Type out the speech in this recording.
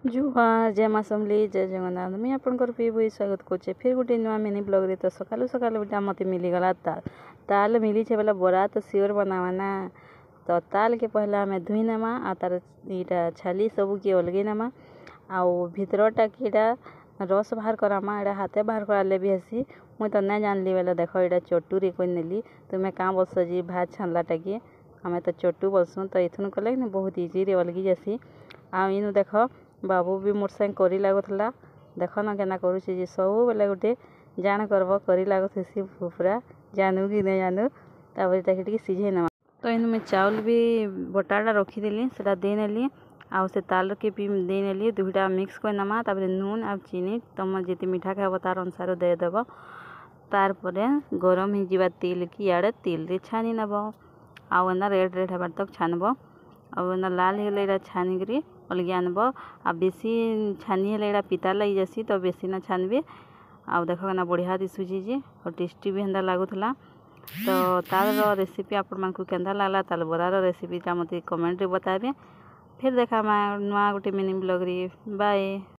जुहार जय माँ समली जय जगन्नाथ मुझे आपंकर पी स्वागत करे फिर गोटे नुआ मिनी ब्लॉग रे। तो सकालू सकालू गोटे मत मिलीगला ताल मिली बोला बरा तो सियोर बनावाना। तो ताल के पहला आम धुई नमा आ तार यहाँ छाली सबू के अलगे नमा आउ भितरटा कि रस बाहर करामा एटा हाथे बाहर कराले भी हेसी। मुई तो नहीं जानली बोले देख यहाँ चटूरे कोई नेली तुम्हें क्या बोलस जी भात छानलाटा कि आम तो चटू बोलसुँ। तो इथुन कले बहुत इजी रे अलगी जासी। आ इनु देख बाबू भी मोर संग करी लागुला देख न केना करुचे जे सब बेले गोटे जान करब करी लागुसी पूरा जानू कि नहीं जानू तापर ताकि सीझे नमा। तो इन मैं चाउल भी बटाटा रखीदेली से देनेली आउ से ताल के भी देनेली दुईटा मिक्स कर नमा तापर नून आ चीनी तुम जिते मीठा खाइब तार अनुसार देदेव। तार गरम हो तेल की इे तेल रे छानी नब आउ एना रेड रेड हबार तक छानब आउ एना लाल होगले छानिक अलगे आनब आ बेसी छानी हेले एटा पिता लगी जासी तो बेसी ना छानबे। आउ देख ना बढ़िया दिशुची जे और टेस्टी भी हेन्दा लागुला। तो तार रेसिपी आपण मानकु केंदा लागला ताल बरार रेसिपीटा मते कमेंट रे बताबे। फिर देखा नुआ गोटे मिनी ब्लॉग रे बाय।